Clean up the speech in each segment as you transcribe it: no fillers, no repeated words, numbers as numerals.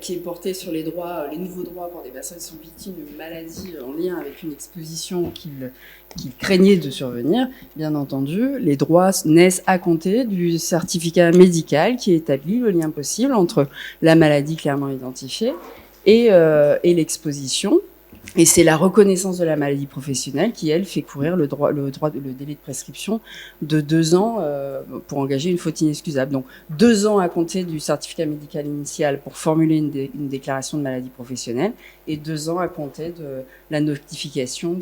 qui est porté sur les droits, les nouveaux droits pour des personnes qui sont victimes d'une maladie en lien avec une exposition qu'ils craignaient de survenir, bien entendu, les droits naissent à compter du certificat médical qui établit le lien possible entre la maladie clairement identifiée et l'exposition. Et c'est la reconnaissance de la maladie professionnelle qui, elle, fait courir le délai de prescription de 2 ans pour engager une faute inexcusable. Donc 2 ans à compter du certificat médical initial pour formuler une déclaration de maladie professionnelle et 2 ans à compter de la notification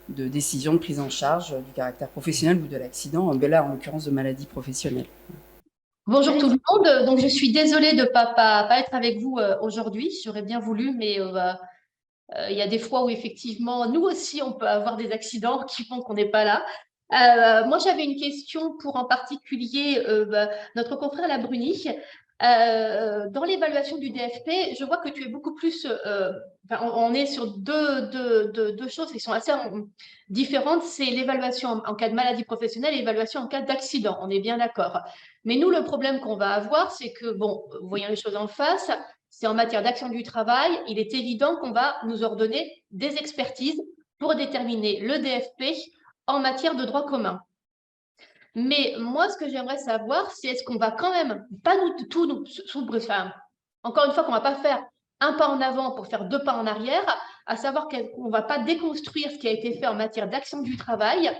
de décision de prise en charge du caractère professionnel ou de l'accident, là en l'occurrence de maladie professionnelle. Bonjour tout le monde. Donc je suis désolée de ne pas être avec vous aujourd'hui. J'aurais bien voulu, mais il y a des fois où effectivement, nous aussi, on peut avoir des accidents qui font qu'on n'est pas là. Moi, j'avais une question pour en particulier notre confrère Labruni. Dans l'évaluation du DFP, je vois que tu es beaucoup plus... on est sur deux choses qui sont assez différentes. C'est l'évaluation en cas de maladie professionnelle et l'évaluation en cas d'accident. On est bien d'accord. Mais nous, le problème qu'on va avoir, c'est que, bon, voyons les choses en face, c'est en matière d'action du travail, il est évident qu'on va nous ordonner des expertises pour déterminer le DFP en matière de droit commun. Mais moi, ce que j'aimerais savoir, c'est est-ce qu'on va quand même pas encore une fois, qu'on ne va pas faire un pas en avant pour faire 2 pas en arrière, à savoir qu'on ne va pas déconstruire ce qui a été fait en matière d'action du travail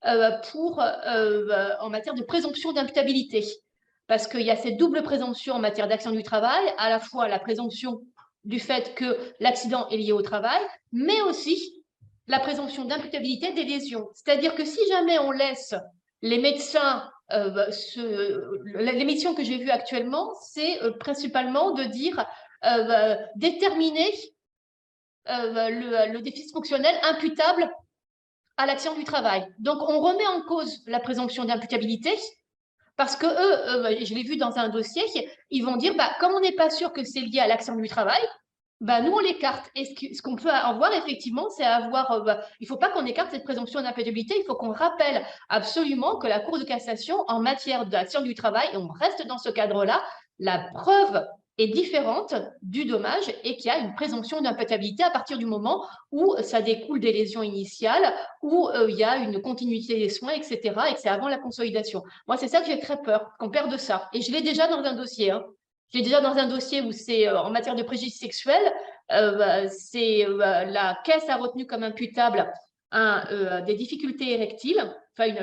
en matière de présomption d'imputabilité. Parce qu'il y a cette double présomption en matière d'action du travail, à la fois la présomption du fait que l'accident est lié au travail, mais aussi la présomption d'imputabilité des lésions. C'est-à-dire que si jamais on laisse les médecins, les missions que j'ai vues actuellement, c'est principalement de dire déterminer le déficit fonctionnel imputable à l'action du travail. Donc, on remet en cause la présomption d'imputabilité parce que eux, je l'ai vu dans un dossier, ils vont dire, comme on n'est pas sûr que c'est lié à l'action du travail, nous, on l'écarte. Et ce qu'on peut avoir, effectivement, c'est avoir... il ne faut pas qu'on écarte cette présomption d'imputabilité, il faut qu'on rappelle absolument que la Cour de cassation, en matière d'action du travail, et on reste dans ce cadre-là, la preuve est différente du dommage et qu'il y a une présomption d'imputabilité à partir du moment où ça découle des lésions initiales, où il y a une continuité des soins, etc., et que c'est avant la consolidation. Moi, c'est ça que j'ai très peur, qu'on perde ça. Et je l'ai déjà dans un dossier, hein. J'ai déjà dans un dossier où c'est en matière de préjudice sexuel, la caisse a retenu comme imputable des difficultés érectiles, enfin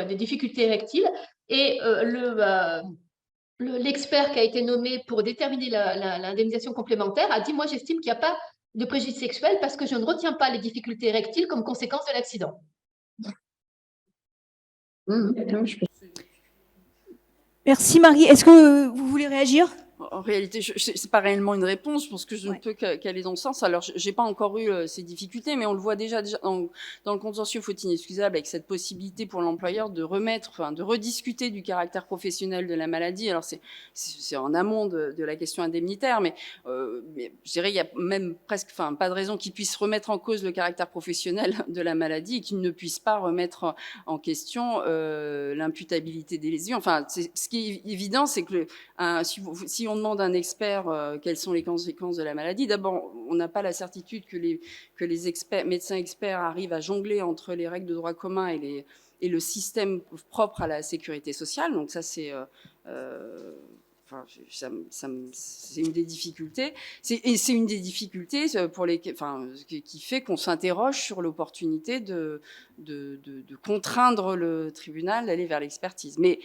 des difficultés érectiles, et l'expert qui a été nommé pour déterminer l'indemnisation complémentaire a dit, moi j'estime qu'il n'y a pas de préjudice sexuel parce que je ne retiens pas les difficultés érectiles comme conséquence de l'accident. Merci Marie. Est-ce que vous voulez réagir ? En réalité, c'est pas réellement une réponse. Je pense que je ne peux qu'aller dans ce sens. Alors, j'ai pas encore eu ces difficultés, mais on le voit déjà dans le contentieux faute inexcusable avec cette possibilité pour l'employeur de de rediscuter du caractère professionnel de la maladie. Alors, c'est en amont de la question indemnitaire, mais je dirais il y a même presque, pas de raison qu'il puisse remettre en cause le caractère professionnel de la maladie et qu'il ne puisse pas remettre en question l'imputabilité des lésions. Enfin, ce qui est évident, c'est que si on demande à un expert quelles sont les conséquences de la maladie, d'abord, on n'a pas la certitude que les médecins experts arrivent à jongler entre les règles de droit commun et le système propre à la sécurité sociale. Donc ça, c'est une des difficultés. C'est une des difficultés qui fait qu'on s'interroge sur l'opportunité de contraindre le tribunal d'aller vers l'expertise. Mais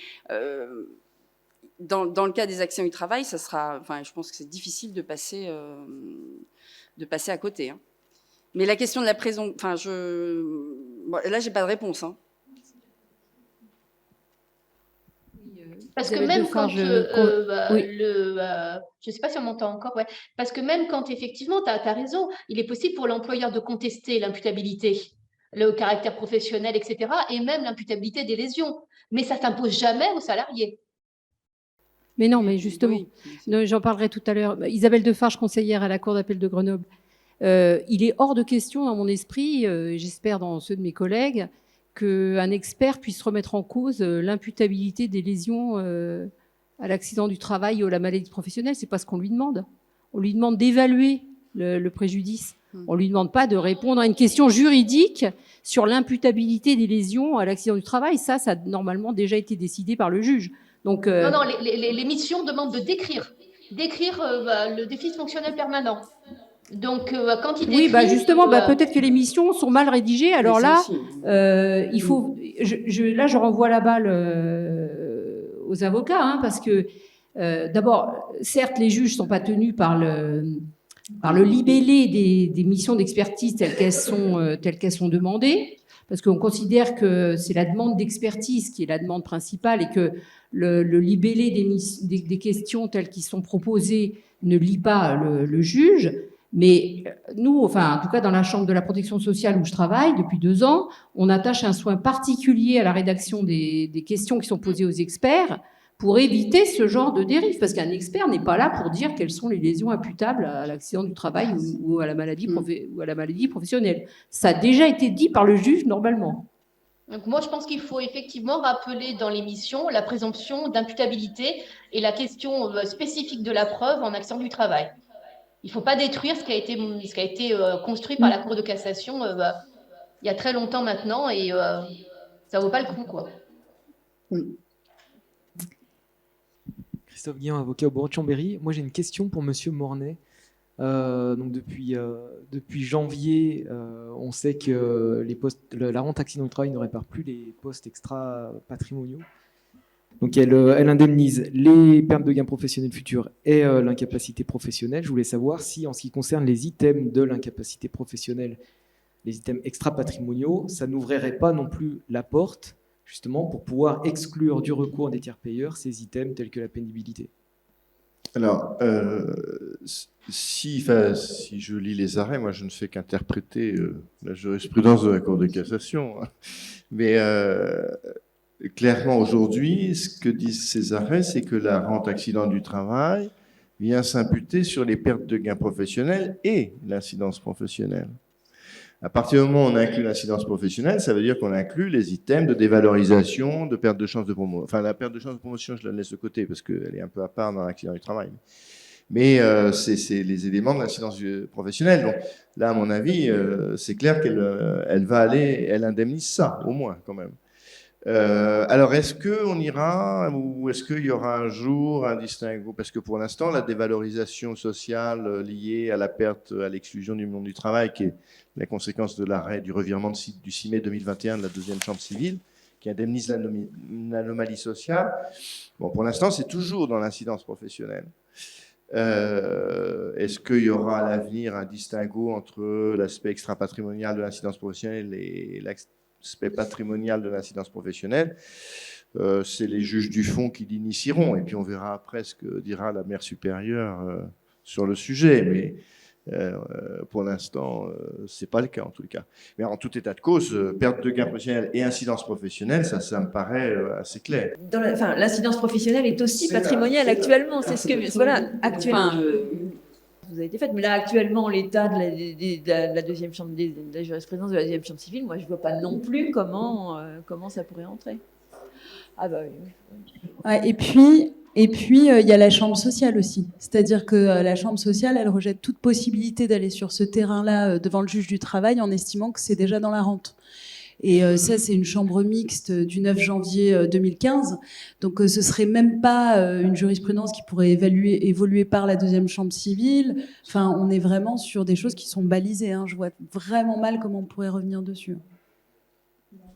dans le cas des accidents du travail, je pense que c'est difficile de passer à côté. Hein. Mais la question de la présomption, là, j'ai pas de réponse. Hein. Parce que même quand je sais pas si on m'entend encore, ouais. Parce que même quand effectivement, tu as raison, il est possible pour l'employeur de contester l'imputabilité, le caractère professionnel, etc., et même l'imputabilité des lésions. Mais ça s'impose jamais aux salariés. Mais non, mais justement, j'en parlerai tout à l'heure. Isabelle Defarge, conseillère à la Cour d'appel de Grenoble. Il est hors de question dans mon esprit, j'espère dans ceux de mes collègues, qu'un expert puisse remettre en cause l'imputabilité des lésions à l'accident du travail ou à la maladie professionnelle, c'est pas ce qu'on lui demande. On lui demande d'évaluer le préjudice. On lui demande pas de répondre à une question juridique sur l'imputabilité des lésions à l'accident du travail. Ça a normalement déjà été décidé par le juge. Donc, Non, les missions demandent de décrire le déficit fonctionnel permanent. Donc, quand il décrit... Oui, justement, peut-être que les missions sont mal rédigées. Alors là, il faut... Là, je renvoie la balle aux avocats, hein, parce que, d'abord, certes, les juges ne sont pas tenus par le libellé des missions d'expertise telles qu'elles sont demandées, parce qu'on considère que c'est la demande d'expertise qui est la demande principale et que le libellé des questions telles qu'elles sont proposées ne lit pas le juge. Mais nous, enfin, en tout cas dans la Chambre de la protection sociale où je travaille depuis 2 ans, on attache un soin particulier à la rédaction des questions qui sont posées aux experts pour éviter ce genre de dérive. Parce qu'un expert n'est pas là pour dire quelles sont les lésions imputables à l'accident du travail ou à la maladie professionnelle. Ça a déjà été dit par le juge normalement. Donc moi, je pense qu'il faut effectivement rappeler dans l'émission la présomption d'imputabilité et la question spécifique de la preuve en accident du travail. Il ne faut pas détruire ce qui a été construit par la Cour de cassation il y a très longtemps maintenant et ça ne vaut pas le coup, quoi. Christophe Guillon, avocat au barreau de Chambéry. Moi, j'ai une question pour Monsieur Mornay. Donc depuis janvier, on sait que la rente accident du travail ne répare plus les postes extra-patrimoniaux. Donc elle indemnise les pertes de gains professionnels futurs et l'incapacité professionnelle. Je voulais savoir si, en ce qui concerne les items de l'incapacité professionnelle, les items extra-patrimoniaux, ça n'ouvrirait pas non plus la porte, justement, pour pouvoir exclure du recours des tiers payeurs ces items tels que la pénibilité. Alors, si je lis les arrêts, moi je ne fais qu'interpréter la jurisprudence de la Cour de cassation, hein. Mais clairement aujourd'hui, ce que disent ces arrêts, c'est que la rente accident du travail vient s'imputer sur les pertes de gains professionnels et l'incidence professionnelle. À partir du moment où on inclut l'incidence professionnelle, ça veut dire qu'on inclut les items de dévalorisation, de perte de chance de promotion. Enfin, la perte de chance de promotion, je la laisse de côté parce qu'elle est un peu à part dans l'accident du travail. Mais c'est les éléments de l'incidence professionnelle. Donc là, à mon avis, c'est clair elle indemnise ça, au moins, quand même. Alors, est-ce qu'on ira ou est-ce qu'il y aura un jour un distinguo? Parce que pour l'instant, la dévalorisation sociale liée à la perte, à l'exclusion du monde du travail, qui est la conséquence de l'arrêt du revirement du 6 mai 2021 de la deuxième chambre civile, qui indemnise l'anomalie sociale, bon, pour l'instant, c'est toujours dans l'incidence professionnelle. Est-ce qu'il y aura à l'avenir un distinguo entre l'aspect extra-patrimonial de l'incidence professionnelle et l'aspect patrimonial de l'incidence professionnelle? C'est les juges du fond qui l'initieront, et puis on verra après ce que dira la mère supérieure sur le sujet, mais pour l'instant, c'est pas le cas en tout cas. Mais en tout état de cause, perte de gains professionnels et incidence professionnelle, ça me paraît assez clair. L'incidence professionnelle est aussi patrimoniale actuellement. C'est ce que actuellement. Vous avez été faite, mais là actuellement l'état de la deuxième chambre de la jurisprudence de la deuxième chambre civile, moi je vois pas non plus comment ça pourrait entrer. Ah bah oui. Ouais, et puis il y a la chambre sociale aussi. C'est-à-dire que la chambre sociale, elle rejette toute possibilité d'aller sur ce terrain-là devant le juge du travail en estimant que c'est déjà dans la rente. Et ça, c'est une chambre mixte du 9 janvier 2015. Donc, ce serait même pas une jurisprudence qui pourrait évoluer par la deuxième chambre civile. Enfin, on est vraiment sur des choses qui sont balisées, hein. Je vois vraiment mal comment on pourrait revenir dessus.